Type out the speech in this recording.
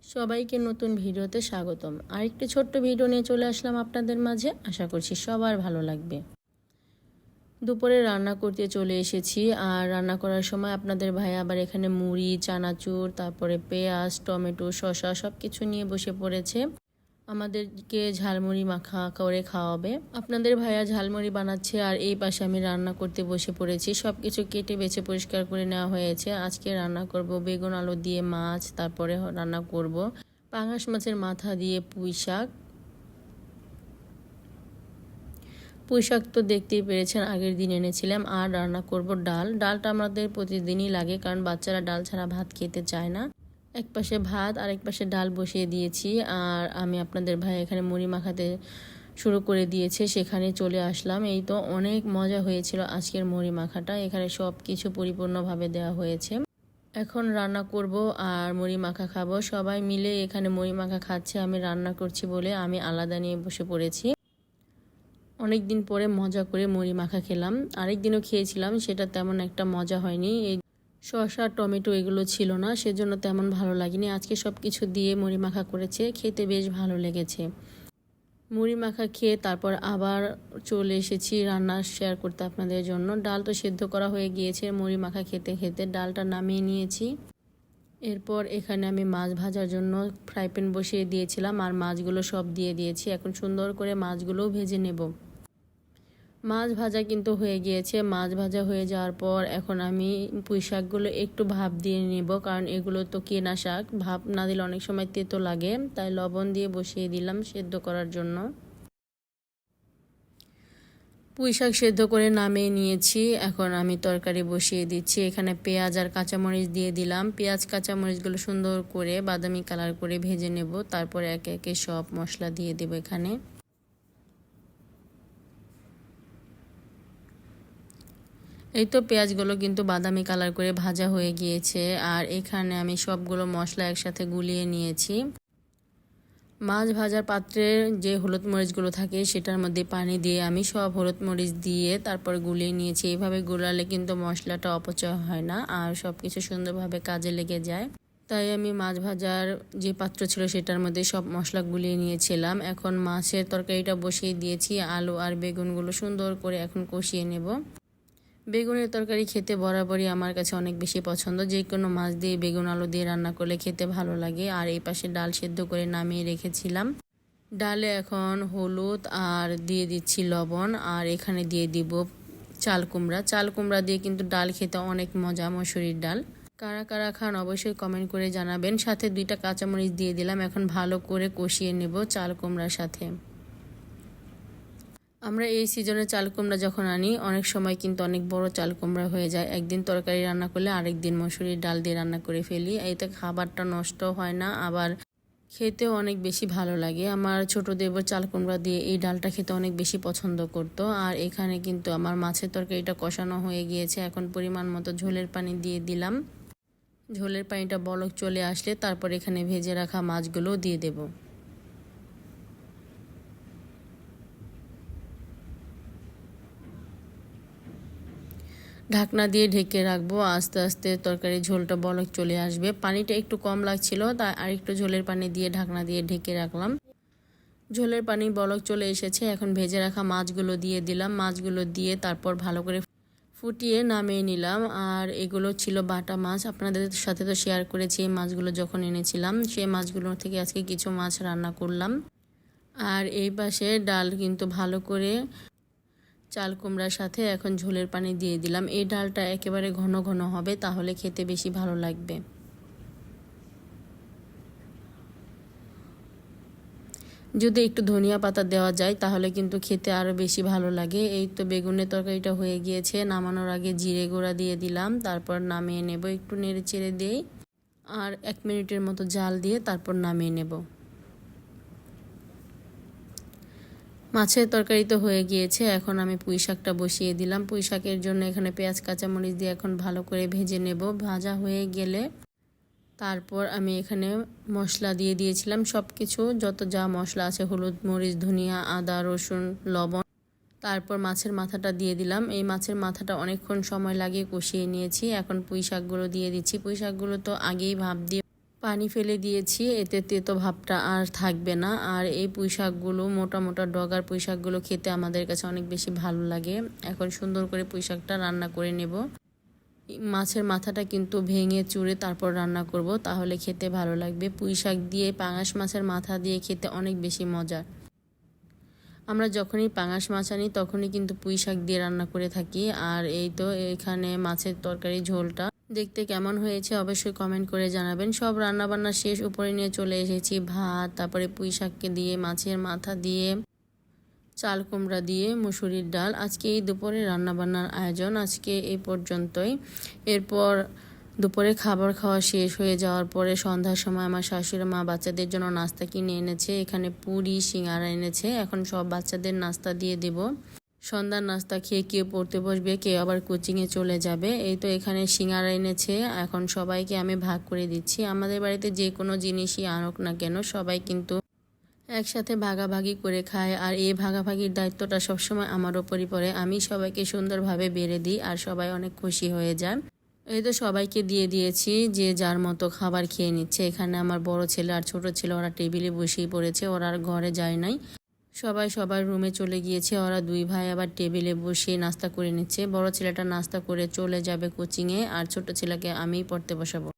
সবাইকে নতুন ভিডিওতে স্বাগতম। আরেকটি ছোট্ট ভিডিও নিয়ে চলে আসলাম আপনাদের মাঝে। আশা করছি সবার ভালো লাগবে। দুপুরে রান্না করতে চলে এসেছি, আর রান্না করার সময় আপনাদের ভাই আবার এখানে মুড়ি, চানাচুর, তারপরে পেঁয়াজ, টমেটো, শসা সব কিছু নিয়ে বসে পড়েছে। আমাদেরকে ঝালমুড়ি মাখা করে খাওয়াবে। আপনাদের ভাইয়া ঝালমুড়ি বানাচ্ছে, আর এই পাশে আমি রান্না করতে বসে পড়েছি। সব কিছু কেটে বেছে পরিষ্কার করে নেওয়া হয়েছে। আজকে রান্না করব বেগুন আলু দিয়ে মাছ, তারপরে রান্না করব পাঙাশ মাছের মাথা দিয়ে পুঁই শাক। পুঁই শাক তো দেখতেই পেরেছেন, আগের দিন এনেছিলাম। আর রান্না করব ডাল। ডালটা আমাদের প্রতিদিনই লাগে, কারণ বাচ্চারা ডাল ছাড়া ভাত খেতে চায় না। এক পাশে ভাত আর এক পাশে ডাল বসিয়ে দিয়েছি, আর আমি আপনাদের ভাই এখানে মুড়ি মাখাতে শুরু করে দিয়েছে। সেখানে চলে আসলাম। এই তো অনেক মজা হয়েছিল আজকের মুড়ি মাখাটা। এখানে সব কিছু পরিপূর্ণভাবে দেওয়া হয়েছে। এখন রান্না করব আর মুড়ি মাখা খাবো। সবাই মিলে এখানে মুড়ি মাখা খাচ্ছে। আমি রান্না করছি বলে আমি আলাদা নিয়ে বসে পড়েছি। অনেক দিন পরে মজা করে মুড়ি মাখা খেলাম। আরেক দিনও খেয়েছিলাম, সেটা তেমন একটা মজা হয়নি। এই শসা, টমেটো এগুলো ছিল না, সেজন্য তেমন ভালো লাগেনি। আজকে সব কিছু দিয়ে মুড়ি মাখা করেছে, খেতে বেশ ভালো লেগেছে। মুড়ি মাখা খেয়ে তারপর আবার চলে এসেছি রান্না শেয়ার করতে আপনাদের জন্য। ডাল তো সেদ্ধ করা হয়ে গিয়েছে। মুড়ি মাখা খেতে খেতে ডালটা নামিয়ে নিয়েছি। এরপর এখানে আমি মাছ ভাজার জন্য ফ্রাই প্যান বসিয়ে দিয়েছিলাম, আর মাছগুলো সব দিয়ে দিয়েছি। এখন সুন্দর করে মাছগুলোও ভেজে নেব। মাছ ভাজা কিন্তু হয়ে গিয়েছে। মাছ ভাজা হয়ে যাওয়ার পর এখন আমি পুঁই শাকগুলো একটু ভাপ দিয়ে নেব, কারণ এগুলো তো কেনা শাক, ভাপ না দিলে অনেক সময় তেতো লাগে। তাই লবণ দিয়ে বসিয়ে দিলাম সেদ্ধ করার জন্য। পুঁই শাক সেদ্ধ করে নামিয়ে নিয়েছি। এখন আমি তরকারি বসিয়ে দিচ্ছি। এখানে পেঁয়াজ আর কাঁচামরিচ দিয়ে দিলাম। পেঁয়াজ কাঁচামরিচগুলো সুন্দর করে বাদামি কালার করে ভেজে নেব। তারপর একে একে সব মশলা দিয়ে দেব এখানে। এই তো পেঁয়াজগুলো কিন্তু বাদামি কালার করে ভাজা হয়ে গিয়েছে, আর এখানে আমি সবগুলো মশলা একসাথে গুলিয়ে নিয়েছি। মাছ ভাজার পাত্রে যে হলুদ মরিচগুলো থাকে সেটার মধ্যে পানি দিয়ে আমি সব হলুদ মরিচ দিয়ে তারপর গুলিয়ে নিয়েছি। এইভাবে গুলালে কিন্তু মশলাটা অপচয় হয় না, আর সব কিছু সুন্দরভাবে কাজে লেগে যায়। তাই আমি মাছ ভাজার যে পাত্র ছিল সেটার মধ্যে সব মশলা গুলিয়ে নিয়েছিলাম। এখন মাছের তরকারিটা বসিয়ে দিয়েছি। আলু আর বেগুনগুলো সুন্দর করে এখন কষিয়ে নেব। বেগুনের তরকারি খেতে বরাবরই আমার কাছে অনেক বেশি পছন্দ। যে কোনো মাছ দিয়ে বেগুন আলু দিয়ে রান্না করলে খেতে ভালো লাগে। আর এই পাশে ডাল সেদ্ধ করে নামিয়ে রেখেছিলাম। ডালে এখন হলুদ আর দিয়ে দিচ্ছি লবণ, আর এখানে দিয়ে দিব চাল কুমড়া। চাল কুমড়া দিয়ে কিন্তু ডাল খেতে অনেক মজা, মসুরির ডাল। কারা কারা খান অবশ্যই কমেন্ট করে জানাবেন। সাথে 2টা কাঁচামরিচ দিয়ে দিলাম। এখন ভালো করে কষিয়ে নেব চাল কুমড়ার সাথে। আমরা এই সিজনে চাল কুমড়া যখন আনি, অনেক সময় কিন্তু অনেক বড় চাল কুমড়া হয়ে যায়। একদিন তরকারি রান্না করলে আরেক দিন মসুরির ডাল দিয়ে রান্না করে ফেলি। এতে খাবারটা নষ্ট হয় না, আবার খেতেও অনেক বেশি ভালো লাগে। আমার ছোট দেবর চাল কুমড়া দিয়ে এই ডালটা খেতে অনেক বেশি পছন্দ করতো। আর এখানে কিন্তু আমার মাছের তরকারিটা কষানো হয়ে গিয়েছে। এখন পরিমাণ মতো ঝোলের পানি দিয়ে দিলাম। ঝোলের পানিটা বলক চলে আসলে তারপর এখানে ভেজে রাখা মাছগুলো দিয়ে দেব। ঢাকনা দিয়ে ঢেকে রাখবো। আস্তে আস্তে তরকারির ঝোলটা বলক চলে আসবে। পানিটা একটু কম লাগছিল, তাই আরেকটু ঝোলের পানি দিয়ে ঢাকনা দিয়ে ঢেকে রাখলাম। ঝোলের পানি বলক চলে এসেছে। এখন ভেজে রাখা মাছগুলো দিয়ে দিলাম। মাছগুলো দিয়ে তারপর ভালো করে ফুটিয়ে নামিয়ে নিলাম। আর এগুলো ছিল বাটা মাছ। আপনাদের সাথে তো শেয়ার করেছি এই মাছগুলো যখন এনেছিলাম। সেই মাছগুলো থেকে আজকে কিছু মাছ রান্না করলাম। আর এই পাশে ডাল কিন্তু ভালো করে চাল কুমড়ার সাথে এখন ঝোলের পানি দিয়ে দিলাম। এই ডালটা একেবারে ঘন ঘন হবে, তাহলে খেতে বেশি ভালো লাগবে। যদি একটু ধনিয়া পাতা দেওয়া যায় তাহলে কিন্তু খেতে আরও বেশি ভালো লাগে। এই তো বেগুনের তরকারিটা হয়ে গিয়েছে। নামানোর আগে জিরে গুঁড়া দিয়ে দিলাম, তারপর নামিয়ে নেব। একটু নেড়ে চেড়ে দিই, আর 1 মিনিটের মতো জাল দিয়ে তারপর নামিয়ে নেব। মাছের তরকারি তো হয়ে গিয়েছে। এখন আমি পুঁই শাকটা বসিয়ে দিলাম। পুঁই শাকের জন্য এখানে পেঁয়াজ কাঁচামরিচ দিয়ে এখন ভালো করে ভেজে নেব। ভাজা হয়ে গেলে তারপর আমি এখানে মশলা দিয়ে দিয়েছিলাম। সব কিছু যত যা মশলা আছে, হলুদ মরিচ ধনিয়া আদা রসুন লবণ, তারপর মাছের মাথাটা দিয়ে দিলাম। এই মাছের মাথাটা অনেকক্ষণ সময় লাগিয়ে কষিয়ে নিয়েছি। এখন পুঁই শাকগুলো দিয়ে দিচ্ছি। পুঁই শাকগুলো তো আগেই ভাপ দিয়ে পানি ফেলে দিয়েছি, এতে তেতো ভাবটা আর থাকবে না। আর এই পুঁই শাকগুলো মোটা মোটা ডগার পুঁই শাকগুলো খেতে আমাদের কাছে অনেক বেশি ভালো লাগে। এখন সুন্দর করে পুঁই শাকটা রান্না করে নেব। মাছের মাথাটা কিন্তু ভেঙে চুড়ে তারপর রান্না করব, তাহলে খেতে ভালো লাগবে। পুঁই শাক দিয়ে পাঙাশ মাছের মাথা দিয়ে খেতে অনেক বেশি মজা। আমরা যখনই পাঙাশ মাছ আনি তখনই কিন্তু পুঁই শাক দিয়ে রান্না করে থাকি। আর এই তো এখানে মাছের তরকারি ঝোলটা দেখতে কেমন হয়েছে অবশ্যই কমেন্ট করে জানাবেন। সব রান্না বান্না শেষ, উপরে নিয়ে চলে এসেছি ভাত, তারপরে পুঁই শাককে দিয়ে, মাছের মাথা দিয়ে, চাল কুমড়া দিয়ে, মুসুরির ডাল। আজকে এই দুপুরে রান্নাবান্নার আয়োজন আজকে এই পর্যন্তই। এরপর দুপুরে খাবার খাওয়া শেষ হয়ে যাওয়ার পরে সন্ধ্যার সময় আমার শাশুড়ি মা বাচ্চাদের জন্য নাস্তা কিনে এনেছে। এখানে পুরি সিঙ্গারা এনেছে। এখন সব বাচ্চাদের নাস্তা দিয়ে দেব। সন্ধ্যার নাস্তা খেয়ে কেউ পড়তে বসবে, কেউ আবার কোচিংয়ে চলে যাবে। এই তো এখানে সিঙ্গারা এনেছে, এখন সবাইকে আমি ভাগ করে দিচ্ছি। আমাদের বাড়িতে যে কোনো জিনিসই আনুক না কেন সবাই কিন্তু একসাথে ভাগাভাগি করে খায়। আর এই ভাগাভাগির দায়িত্বটা সবসময় আমার ওপরই পড়ে। আমি সবাইকে সুন্দরভাবে বেড়ে দিই আর সবাই অনেক খুশি হয়ে যায়। এই তো সবাইকে দিয়ে দিয়েছি, যে যার মতো খাবার খেয়ে নিচ্ছে। এখানে আমার বড় ছেলে আর ছোট ছেলে ওরা টেবিলে বসেই পড়েছে, ওরা আর ঘরে যায় নাই। সবাই সবার রুমে চলে গিয়েছে। ওরা দুই ভাই আবার টেবিলে বসে নাস্তা করে নিচ্ছে। বড় ছেলেটা নাস্তা করে চলে যাবে কোচিংয়ে, আর ছোট ছেলেকে আমিই পড়তে বসাবো।